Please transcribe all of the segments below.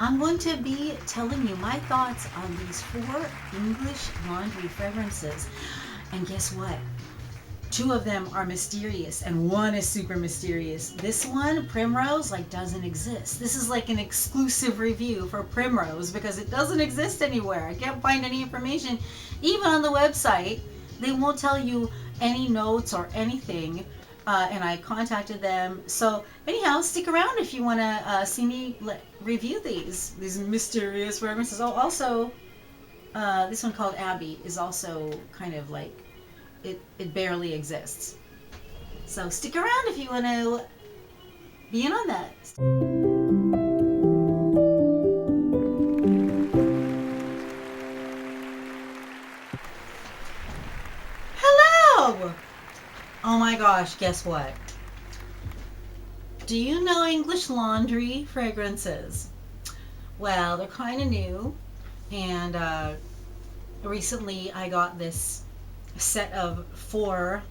I'm going to be telling you my thoughts on these 4 English laundry fragrances. And guess what? 2 of them are mysterious and 1 is super mysterious. This one, Primrose, like doesn't exist. This is like an exclusive review for Primrose because it doesn't exist anywhere. I can't find any information. Even on the website, they won't tell you any notes or anything. And I contacted them. So anyhow, stick around if you want to see me review these mysterious fragrances. Oh, also, this one called Abbey is also kind of like, it barely exists. So stick around if you want to be in on that. Hello! Oh my gosh, guess what? Do you know English laundry fragrances? Well, they're kind of new, and recently I got this set of 4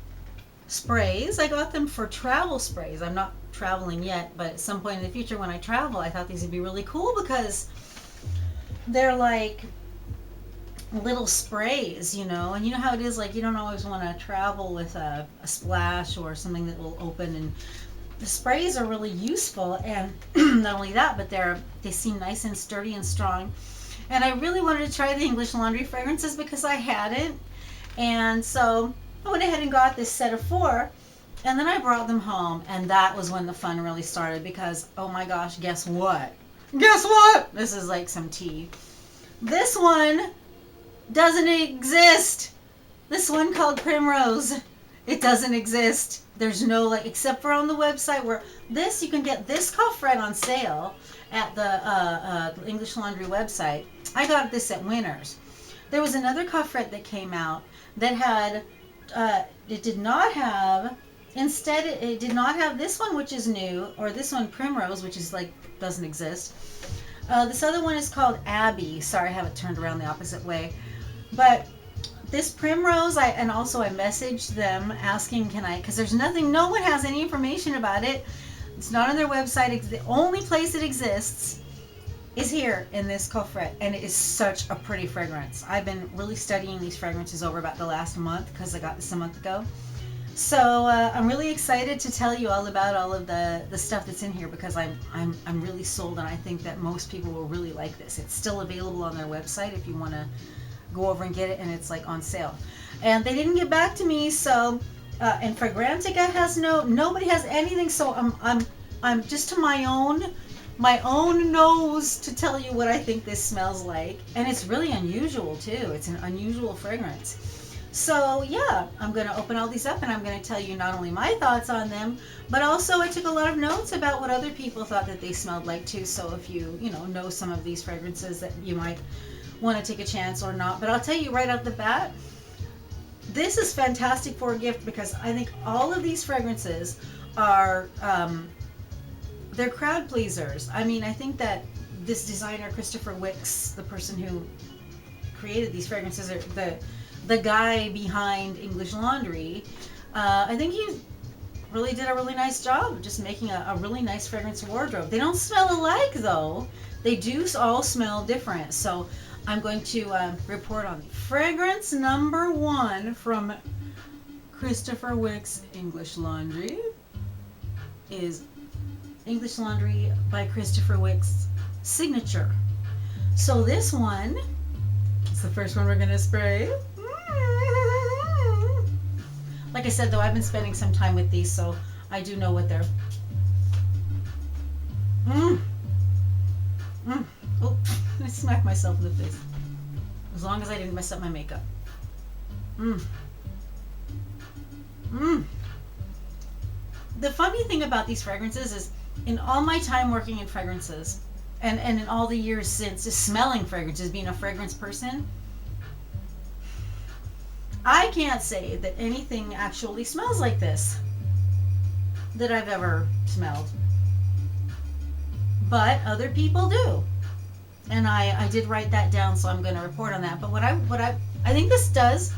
sprays. I got them for travel sprays. I'm not traveling yet, but at some point in the future when I travel, I thought these would be really cool because they're like little sprays, and you know how it is, like you don't always want to travel with a splash or something that will open, and the sprays are really useful. And not only that, but they seem nice and sturdy and strong. And I really wanted to try the English laundry fragrances because I hadn't. And so I went ahead and got this set of 4, and then I brought them home, and that was when the fun really started because, oh my gosh, guess what? Guess what? This is like some tea. This one doesn't exist. This one called Primrose, it doesn't exist. There's no, except for on the website where you can get this Coffret on sale at the English Laundry website. I got this at Winners. There was another Coffret that came out that had, it did not have this one, which is new, or this one Primrose, which is doesn't exist. This other one is called Abbey. Sorry, I have it turned around the opposite way. But this Primrose, I messaged them asking, because no one has any information about it. It's not on their website. It's the only place it exists is here in this Coffret, and it is such a pretty fragrance. I've been really studying these fragrances over about the last month because I got this a month ago. So I'm really excited to tell you all about all of the stuff that's in here because I'm really sold, and I think that most people will really like this. It's still available on their website if you want to go over and get it, and it's on sale. And they didn't get back to me, so and Fragrantica has nobody has anything, so I'm just to my own nose to tell you what I think this smells like. And it's really unusual too. It's an unusual fragrance. So yeah, I'm going to open all these up and I'm going to tell you not only my thoughts on them, but also I took a lot of notes about what other people thought that they smelled like too. So if you know some of these fragrances that you might want to take a chance or not. But I'll tell you right off the bat, this is fantastic for a gift because I think all of these fragrances are they're crowd pleasers. I mean, I think that this designer, Christopher Wicks, the person who created these fragrances, or the guy behind English Laundry, I think he really did a really nice job of just making a really nice fragrance wardrobe. They don't smell alike though. They do all smell different. So I'm going to report on fragrance number 1 from Christopher Wicks English Laundry is English Laundry by Christopher Wicks Signature. So this one is the first one we're going to spray. Like I said though, I've been spending some time with these, so I do know what they're... Oh, I smacked myself in the face. As long as I didn't mess up my makeup. The funny thing about these fragrances is, in all my time working in fragrances, and in all the years since just smelling fragrances, being a fragrance person, I can't say that anything actually smells like this that I've ever smelled. But other people do. And I did write that down, so I'm going to report on that. But what I think this does,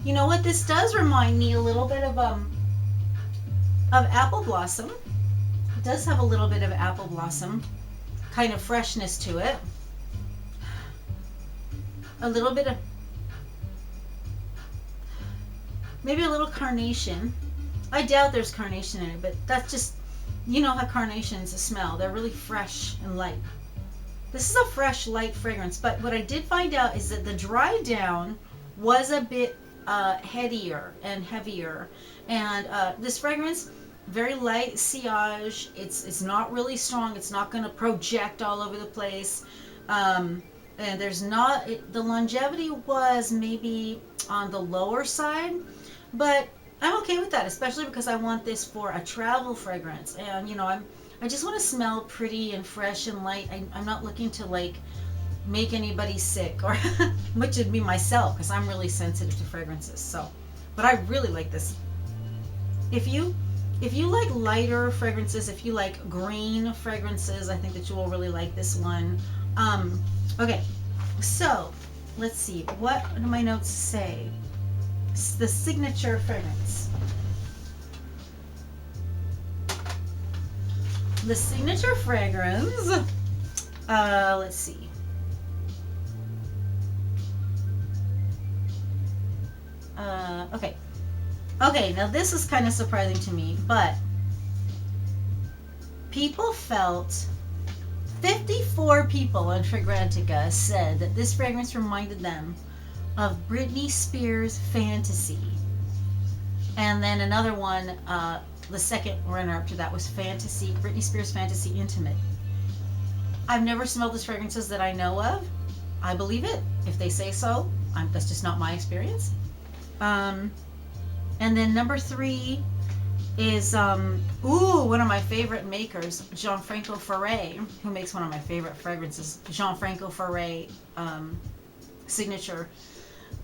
you know what, this does remind me a little bit of apple blossom. It does have a little bit of apple blossom kind of freshness to it. A little bit of, maybe a little carnation. I doubt there's carnation in it, but that's just, you know how carnations smell. They're really fresh and light. This is a fresh, light fragrance, but what I did find out is that the dry down was a bit headier and heavier. And this fragrance, very light sillage. It's not really strong. It's not going to project all over the place. And there's not, the longevity was maybe on the lower side, but I'm okay with that, especially because I want this for a travel fragrance. And, you know, I just want to smell pretty and fresh and light. I'm not looking to, like, make anybody sick, or which would be myself, because I'm really sensitive to fragrances. So, but I really like this. If you like lighter fragrances, if you like green fragrances, I think that you will really like this one. Okay, so let's see. What do my notes say? It's the signature fragrance. The signature fragrance. Let's see. Okay. Okay, now this is kind of surprising to me, but people felt, 54 people on Fragrantica said that this fragrance reminded them of Britney Spears' Fantasy. And then another one, the second runner-up to that was Fantasy, Britney Spears' Fantasy Intimate. I've never smelled these fragrances that I know of. I believe it. If they say so, that's just not my experience. And then number 3 is, one of my favorite makers, Gianfranco Ferré, who makes one of my favorite fragrances, Gianfranco Ferré signature.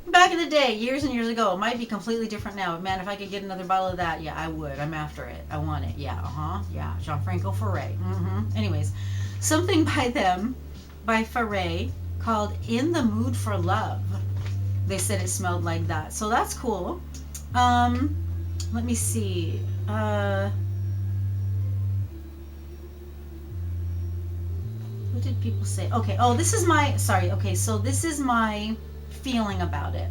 Back in the day, years and years ago, it might be completely different now. But man, if I could get another bottle of that, yeah, I would. I'm after it. I want it. Yeah, yeah, Gianfranco Ferré. Anyways, something by them, by Ferré, called In the Mood for Love. They said it smelled like that. So that's cool. Let me see. What did people say? Okay. Oh, this is my, sorry. Okay. So this is my feeling about it.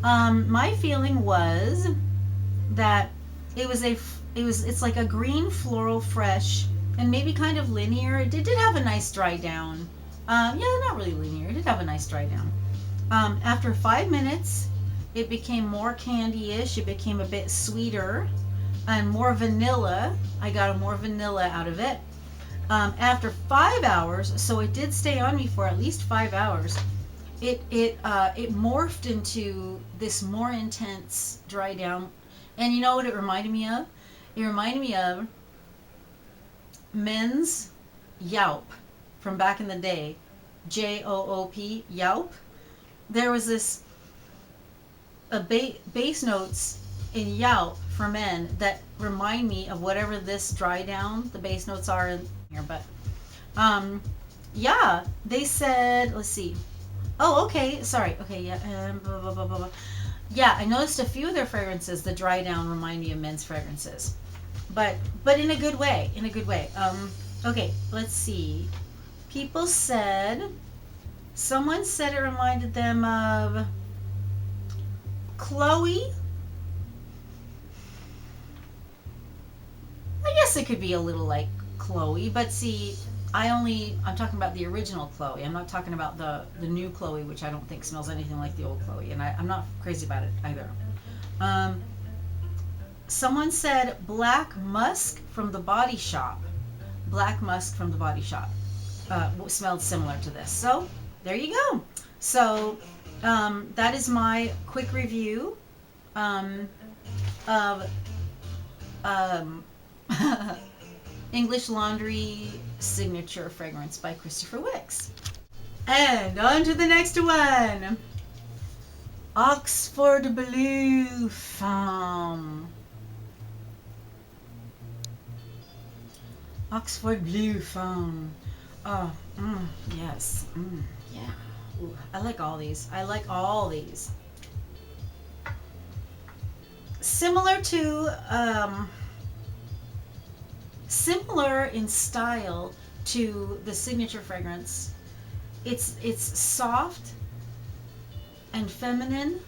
My feeling was that it's like a green floral fresh and maybe kind of linear. It did have a nice dry down. Yeah, not really linear. It did have a nice dry down. After 5 minutes, it became more candy-ish. It became a bit sweeter and more vanilla. I got a more vanilla out of it. After 5 hours, so it did stay on me for at least 5 hours. It morphed into this more intense dry down. And you know what it reminded me of? It reminded me of men's Yelp from back in the day. Joop, Yelp. There was this bass notes in Yelp for men that remind me of whatever this dry down, the bass notes are in here. But yeah, they said, let's see. Oh, okay, sorry. Okay, yeah, blah, blah, blah, blah, blah. Yeah, I noticed a few of their fragrances, the dry down, remind me of men's fragrances, but in a good way. In a good way. Okay, let's see. People said, someone said it reminded them of Chloe. I guess it could be a little like Chloe, but see, I'm talking about the original Chloe. I'm not talking about the new Chloe, which I don't think smells anything like the old Chloe, and I'm not crazy about it either. Someone said Black Musk from the Body Shop. Black Musk from the Body Shop smelled similar to this. So there you go. So that is my quick review of English Laundry Signature Fragrance by Christopher Wicks. And on to the next one. Oxford Bleu Femme. Oxford Bleu Femme. Oh, yes. Yeah. Ooh, I like all these. I like all these. Similar to, similar in style to the signature fragrance. It's soft and feminine.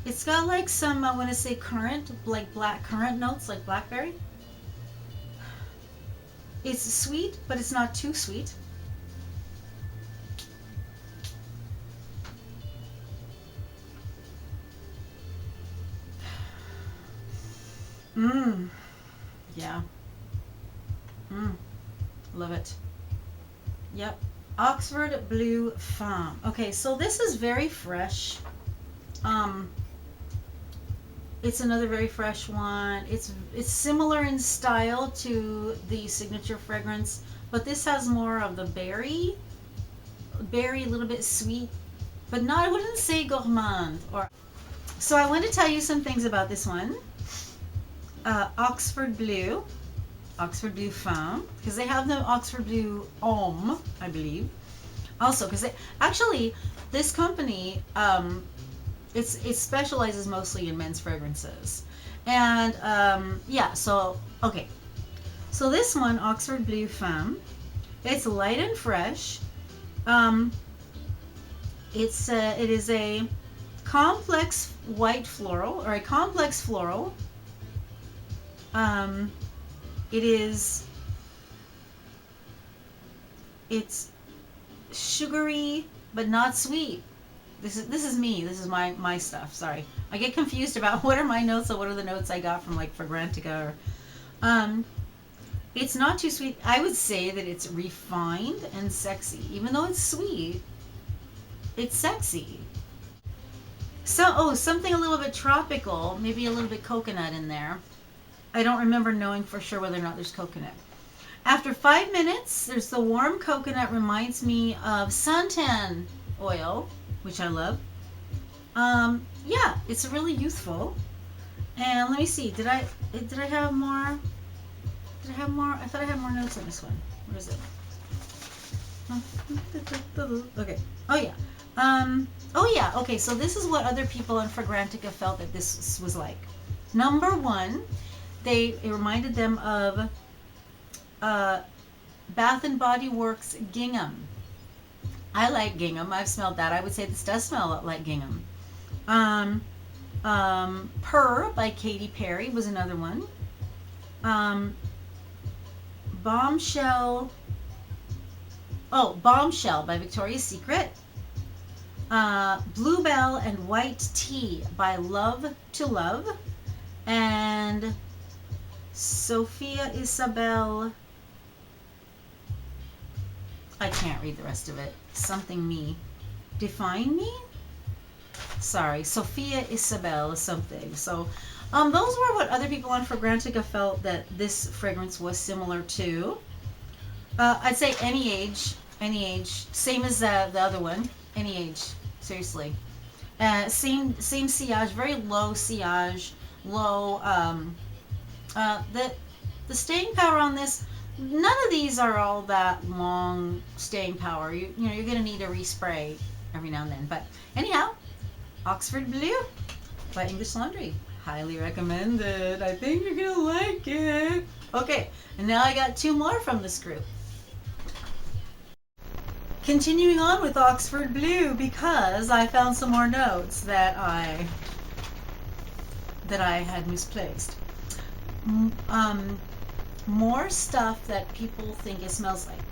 It's got like some, I want to say currant, like black currant notes, like blackberry. It's sweet, but it's not too sweet. Yeah. Love it. Yep. Oxford Bleu Femme. Okay, so this is very fresh. It's another very fresh one. It's similar in style to the signature fragrance, but this has more of the berry, a little bit sweet, but not, I wouldn't say gourmand. Or so I want to tell you some things about this one. Oxford Bleu Femme, because they have the Oxford Bleu Homme, I believe. Also, because actually this company, it specializes mostly in men's fragrances, and yeah. So okay, so this one, Oxford Bleu Femme, it's light and fresh. It is a complex white floral, or a complex floral. It's sugary but not sweet. This is me. This is my stuff. Sorry, I get confused about what are my notes or what are the notes I got from like Fragrantica. Or, it's not too sweet. I would say that it's refined and sexy. Even though it's sweet, it's sexy. So, something a little bit tropical, maybe a little bit coconut in there. I don't remember knowing for sure whether or not there's coconut. After 5 minutes, there's the warm coconut, reminds me of suntan oil, which I love. Yeah, it's really youthful. And let me see, did I have more? Did I have more? I thought I had more notes on this one. Where is it? Okay. Oh yeah. Okay, so this is what other people in Fragrantica felt that this was like. Number one, it reminded them of Bath and Body Works gingham. I like gingham. I've smelled that. I would say this does smell like gingham. Purr by Katy Perry was another one. Bombshell by Victoria's Secret. Bluebell and White Tea by Love to Love. And Sophia Isabel, I can't read the rest of it. Something me. Define me? Sorry, Sophia Isabel something. So, those were what other people on Fragrantica felt that this fragrance was similar to. I'd say any age, same as the other one, any age, seriously. Same sillage, very low sillage, low. The staying power on this, none of these are all that long staying power. You know, you're gonna need a respray every now and then. But anyhow, Oxford Bleu by English Laundry. Highly recommended. I think you're gonna like it. Okay, and now I got two more from this group. Continuing on with Oxford Bleu, because I found some more notes that I had misplaced. More stuff that people think it smells like.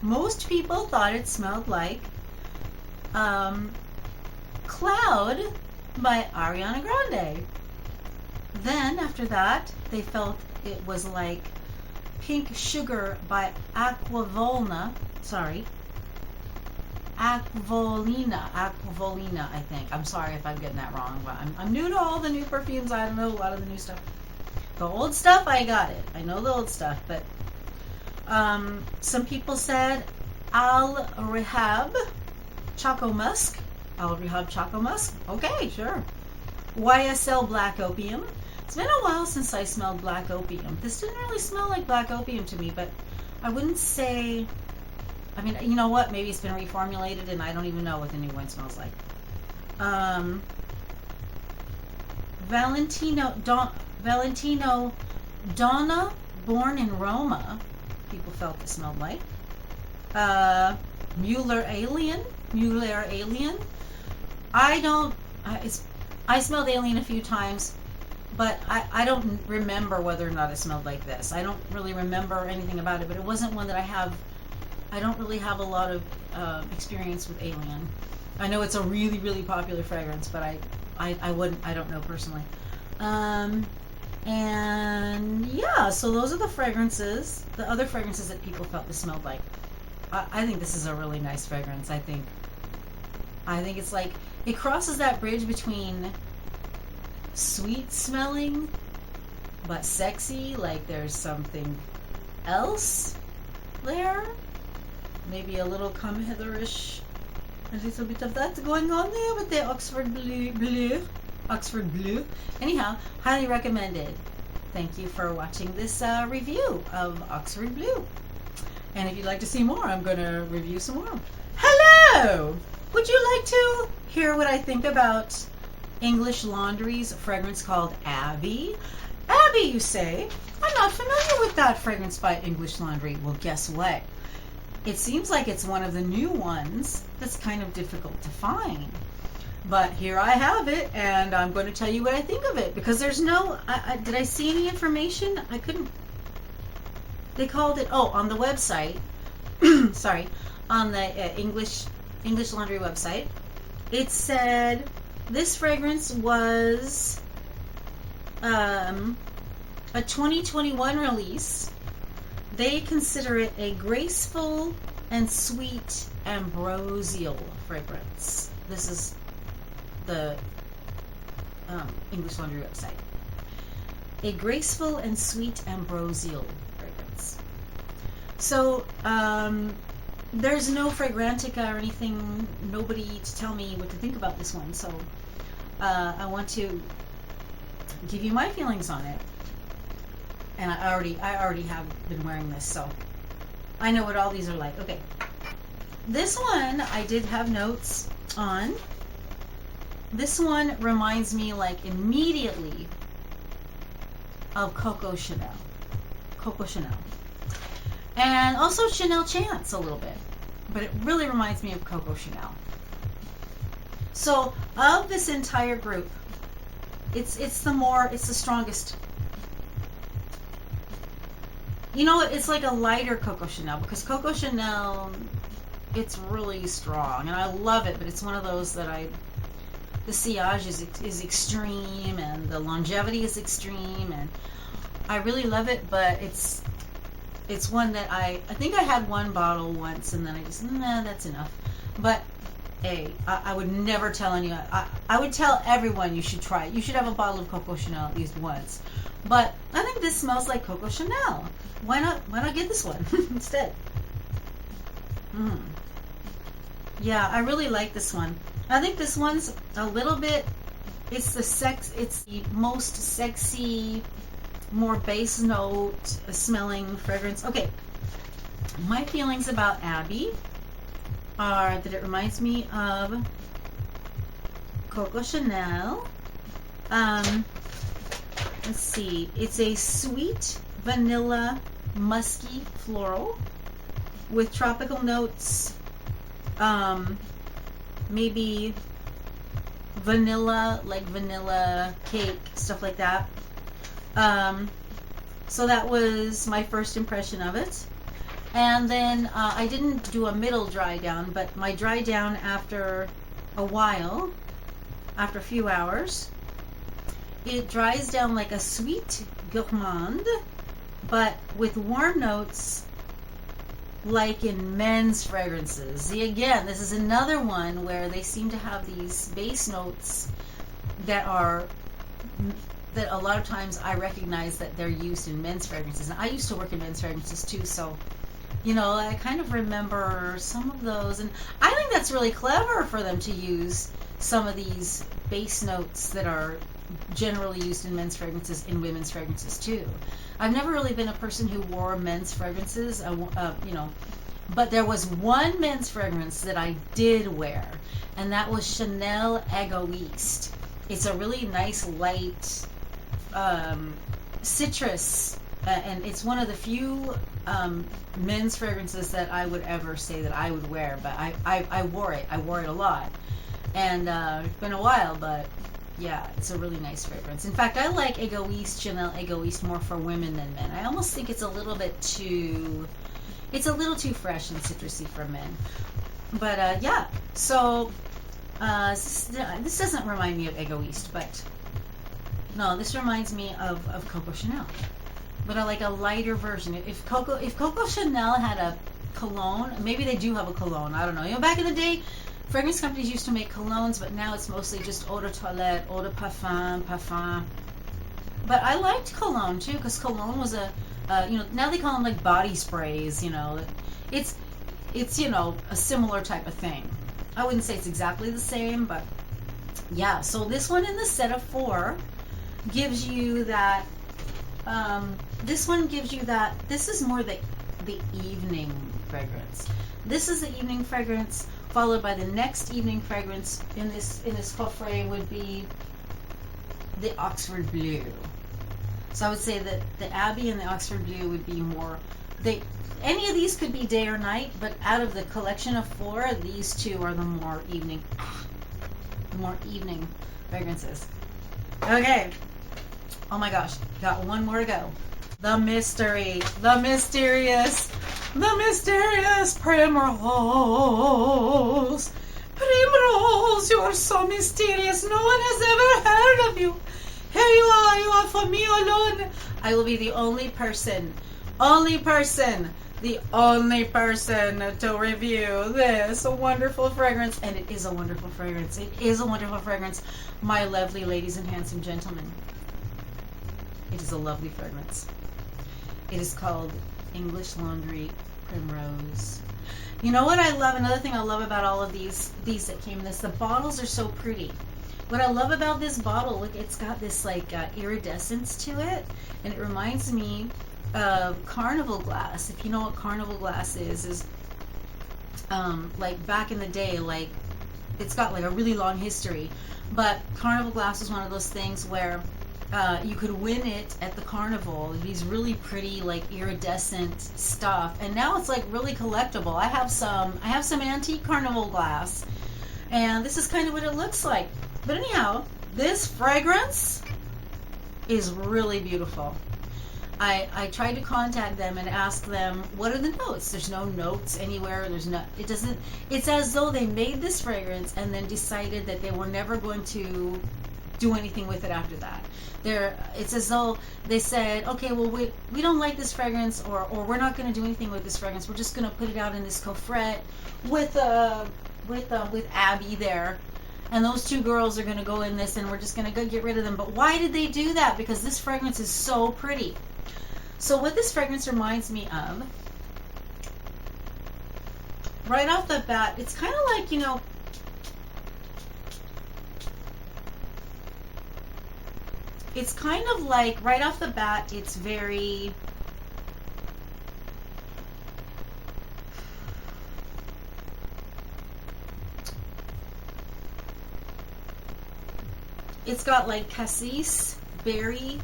Most people thought it smelled like Cloud by Ariana Grande. Then after that, they felt it was like Pink Sugar by Aquavolina, I think. I'm sorry if I'm getting that wrong, but I'm new to all the new perfumes. I don't know a lot of the new stuff. The old stuff, I got it. I know the old stuff, but some people said Al Rehab Choco Musk. Okay, sure. YSL Black Opium. It's been a while since I smelled Black Opium. This didn't really smell like Black Opium to me, but I wouldn't say... I mean, you know what? Maybe it's been reformulated and I don't even know what the new one smells like. Valentino Donna, born in Roma. people felt it smelled like. Mueller Alien. I smelled Alien a few times, but I don't remember whether or not it smelled like this. I don't really remember anything about it, but it wasn't one that I don't really have a lot of experience with Alien. I know it's a really, really popular fragrance, but I don't know personally. And yeah, so those are the fragrances, the other fragrances that people felt this smelled like. I think this is a really nice fragrance. I think it's like, it crosses that bridge between sweet smelling but sexy, like there's something else there. Maybe a little come hither-ish, a little bit of that going on there with the Oxford Bleu. Anyhow, highly recommended. Thank you for watching this review of Oxford Bleu. And if you'd like to see more, I'm going to review some more. Hello! Would you like to hear what I think about English Laundry's fragrance called Abbey? Abbey, you say? I'm not familiar with that fragrance by English Laundry. Well, guess what? It seems like it's one of the new ones that's kind of difficult to find. But here I have it, and I'm going to tell you what I think of it, because there's no, did I see any information? I couldn't, they called it, on the website, sorry, on the English Laundry website, it said this fragrance was a 2021 release. They consider it a graceful and sweet ambrosial fragrance. This is the English Laundry website. A graceful and sweet ambrosial fragrance. So there's no Fragrantica or anything, nobody to tell me what to think about this one. So I want to give you my feelings on it. And I already have been wearing this, so I know what all these are like. Okay, this one I did have notes on. This one reminds me like immediately of Coco Chanel, and also Chanel Chance a little bit, but it really reminds me of Coco Chanel. So of this entire group, it's the strongest. You know, it's like a lighter Coco Chanel, because Coco Chanel, it's really strong, and I love it, but it's one of those that the sillage is extreme, and the longevity is extreme, and I really love it, but it's one that I think I had one bottle once, and then I just, nah, that's enough. But hey, I would never tell anyone. I would tell everyone you should try it. You should have a bottle of Coco Chanel at least once. But I think this smells like Coco Chanel. Why not get this one instead? Yeah, I really like this one. I think this one's a little bit, it's the most sexy, more base note smelling fragrance. Okay, my feelings about Abbey are that it reminds me of Coco Chanel. Let's see, it's a sweet vanilla musky floral with tropical notes, maybe vanilla, like vanilla cake, stuff like that. So that was my first impression of it. And then I didn't do a middle dry down, but my dry down after a while, after a few hours, it dries down like a sweet gourmand, but with warm notes like in men's fragrances. See, again, this is another one where they seem to have these base notes that a lot of times I recognize that they're used in men's fragrances. And I used to work in men's fragrances too, so you know, I kind of remember some of those, and I think that's really clever for them to use some of these base notes that are generally used in men's fragrances in women's fragrances too. I've never really been a person who wore men's fragrances, you know, but there was one men's fragrance that I did wear, and that was Chanel Egoiste. It's a really nice light citrus and it's one of the few men's fragrances that I would ever say that I would wear. But I wore it. I wore it a lot, and it's been a while, but yeah, it's a really nice fragrance. In fact, I like Egoist, Chanel Egoist, more for women than men. I almost think it's a little too fresh and citrusy for men. But yeah, so this doesn't remind me of Egoist, but no, this reminds me of Coco Chanel, but I like a lighter version. If Coco Chanel had a cologne, maybe they do have a cologne. I don't know. You know, back in the day, fragrance companies used to make colognes, but now it's mostly just eau de toilette, eau de parfum. But I liked cologne too, because cologne was now they call them like body sprays. You know, it's a similar type of thing. I wouldn't say it's exactly the same, but yeah. So this one in the set of 4 gives you that. This one gives you that. This is more the evening fragrance. This is the evening fragrance, followed by the next evening fragrance in this coffret would be the Oxford Bleu. So I would say that the Abbey and the Oxford Bleu would be more. Any of these could be day or night, but out of the collection of 4, these 2 are the more evening fragrances. Okay. Oh my gosh, got one more to go. The mysterious Primrose. Primrose, you are so mysterious. No one has ever heard of you. Here you are for me alone. I will be the only person to review this wonderful fragrance. And it is a wonderful fragrance. It is a wonderful fragrance, my lovely ladies and handsome gentlemen. It is a lovely fragrance. It is called English Laundry Primrose. You know what I love? Another thing I love about all of these that came in this, the bottles are so pretty. What I love about this bottle, look, it's got this like iridescence to it, and it reminds me of Carnival glass. If you know what Carnival glass is like back in the day, like it's got like a really long history, but Carnival glass was one of those things where you could win it at the carnival. These really pretty, like iridescent stuff, and now it's like really collectible. I have some antique Carnival glass, and this is kind of what it looks like. But anyhow, this fragrance is really beautiful. I tried to contact them and ask them what are the notes. There's no notes anywhere. It's as though they made this fragrance and then decided that they were never going to do anything with it after that. It's as though they said, okay, well we don't like this fragrance, or we're not going to do anything with this fragrance. We're just going to put it out in this coffret with Abbey there, and those 2 girls are going to go in this, and we're just going to go get rid of them. But why did they do that? Because this fragrance is so pretty. So what this fragrance reminds me of, right off the bat, it's kind of like, it's kind of like, right off the bat, it's very, it's got like cassis, berry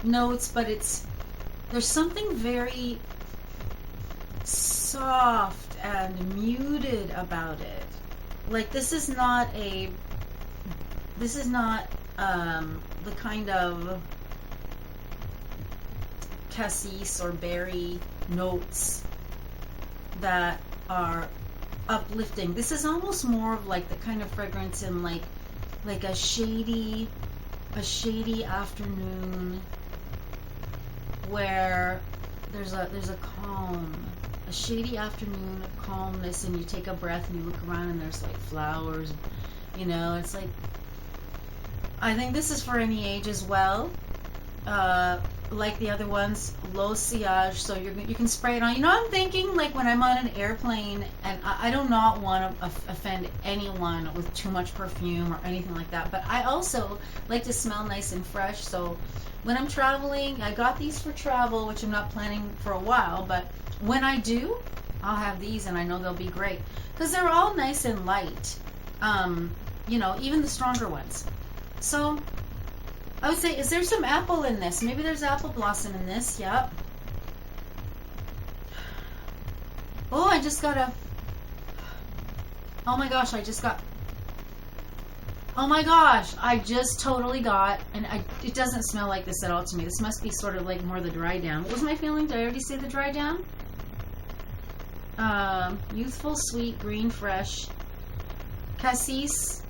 notes, but there's something very soft and muted about it. Like this is not the kind of cassis or berry notes that are uplifting. This is almost more of like the kind of fragrance in like a shady afternoon where there's a calm, a shady afternoon of calmness, and you take a breath and you look around and there's like flowers, it's like, I think this is for any age as well. Like the other ones, low sillage, so you can spray it on. I'm thinking like when I'm on an airplane, and I do not want to offend anyone with too much perfume or anything like that, but I also like to smell nice and fresh. So when I'm traveling, I got these for travel, which I'm not planning for a while, but when I do, I'll have these, and I know they'll be great because they're all nice and light. Even the stronger ones. So I would say, is there some apple in this? Maybe there's apple blossom in this. Yep. Oh, I just got a... Oh my gosh, oh my gosh, I just totally got, and it doesn't smell like this at all to me. This must be sort of like more the dry down. What was my feeling? Did I already say the dry down? Youthful, sweet, green, fresh, cassis,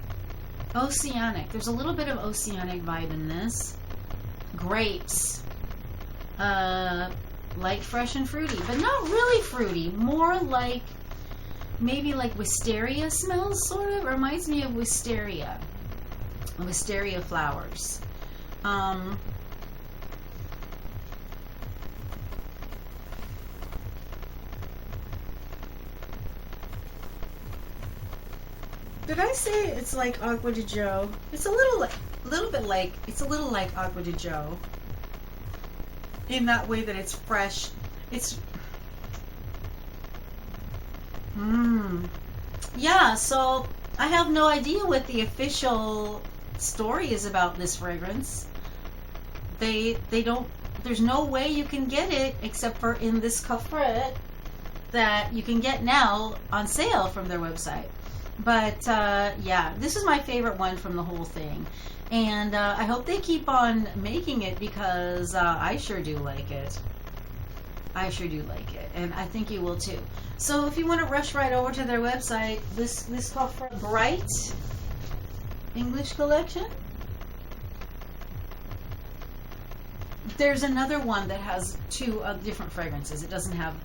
oceanic. There's a little bit of oceanic vibe in this. Grapes. Light, fresh, and fruity, but not really fruity. More like, maybe like wisteria smells, sort of. Reminds me of wisteria. Wisteria flowers. Did I say it's like Agua de Joe? It's a little bit like Agua de Joe. In that way that it's fresh. It's yeah, so I have no idea what the official story is about this fragrance. They don't, there's no way you can get it except for in this coffret that you can get now on sale from their website. But yeah, this is my favorite one from the whole thing. And I hope they keep on making it because I sure do like it. I sure do like it, and I think you will too. So if you want to rush right over to their website, this Coffret Bright English collection. There's another one that has two different fragrances. It doesn't have,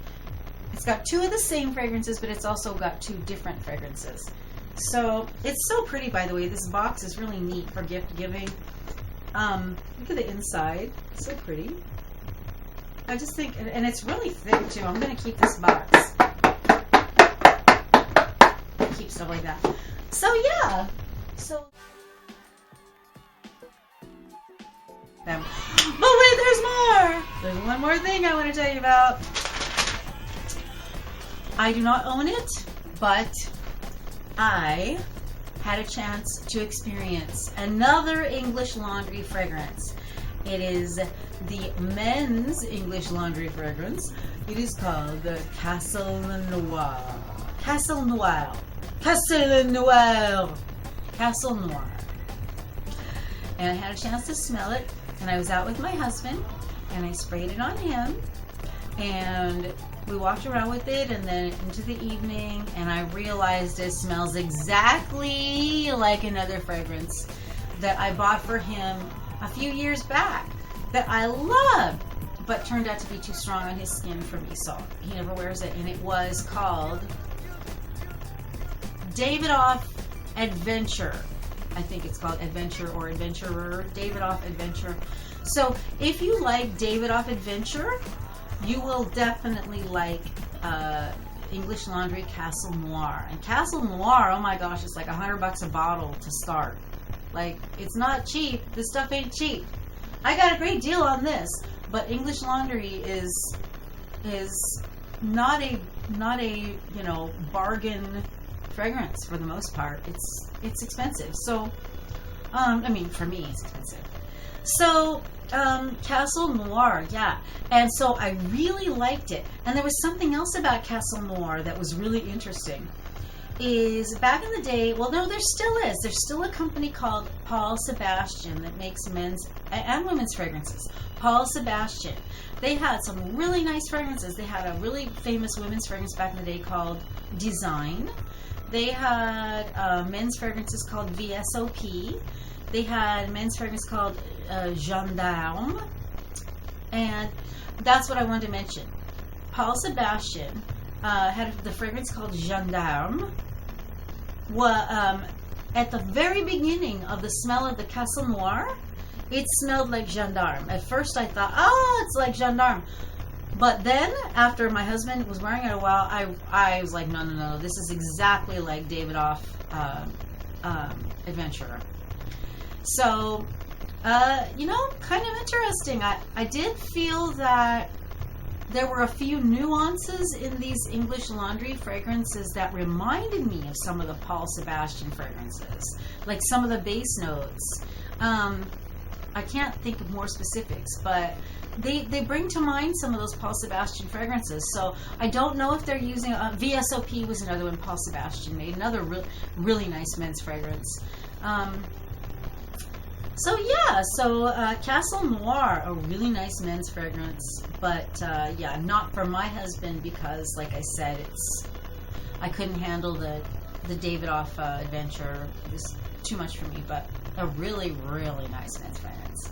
it's got two of the same fragrances, but it's also got two different fragrances. So it's so pretty, by the way. This box is really neat for gift giving. Look at the inside, it's so pretty. I just think, and it's really thick too. I'm going to keep this box. Keep stuff like that. So yeah. So. Oh wait, there's more. There's one more thing I want to tell you about. I do not own it, but I had a chance to experience another English laundry fragrance. It is the men's English laundry fragrance. It is called the Castle Noir. Castle Noir. Castle Noir. Castle Noir. And I had a chance to smell it, and I was out with my husband, and I sprayed it on him, and we walked around with it, and then into the evening, and I realized it smells exactly like another fragrance that I bought for him a few years back that I loved, but turned out to be too strong on his skin for me, so he never wears it. And it was called Davidoff Adventure. I think it's called Adventure or Adventurer. Davidoff Adventure. So if you like Davidoff Adventure, you will definitely like English Laundry Castle Noir. And Castle Noir, oh my gosh, it's like $100 a bottle to start. Like, it's not cheap. This stuff ain't cheap. I got a great deal on this, but English Laundry is not a you know, bargain fragrance for the most part. It's expensive. So I mean, for me it's expensive. So Castle Noir, yeah. And so I really liked it. And there was something else about Castle Noir that was really interesting. Is back in the day, well, no, there still is. There's still a company called Paul Sebastian that makes men's and women's fragrances. Paul Sebastian. They had some really nice fragrances. They had a really famous women's fragrance back in the day called Design. They had men's fragrances called VSOP. They had men's fragrance called Gendarme. And that's what I wanted to mention. Paul Sebastian had the fragrance called Gendarme. At the very beginning of the smell of the Castle Noir, it smelled like Gendarme. At first I thought, oh, it's like Gendarme. But then, after my husband was wearing it a while, I was like, no, this is exactly like Davidoff Adventurer. So, you know, kind of interesting. I did feel that there were a few nuances in these English Laundry fragrances that reminded me of some of the Paul Sebastian fragrances, like some of the base notes. I can't think of more specifics, but they bring to mind some of those Paul Sebastian fragrances. So I don't know if they're using VSOP was another one Paul Sebastian made, another really nice men's fragrance. So yeah, Castle Noir, a really nice men's fragrance, but yeah, not for my husband because, like I said, I couldn't handle the Davidoff adventure. It was too much for me, but a really, really nice men's fragrance.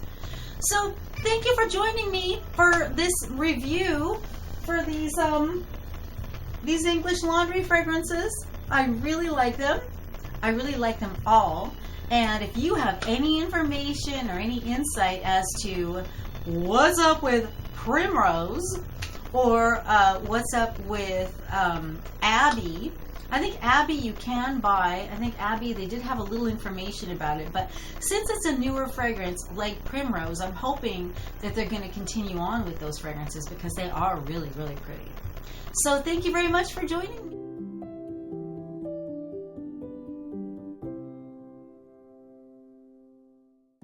So thank you for joining me for this review for these English laundry fragrances. I really like them. I really like them all. And if you have any information or any insight as to what's up with Primrose or what's up with Abbey, I think Abbey you can buy. I think Abbey, they did have a little information about it. But since it's a newer fragrance like Primrose, I'm hoping that they're going to continue on with those fragrances because they are really, really pretty. So thank you very much for joining me.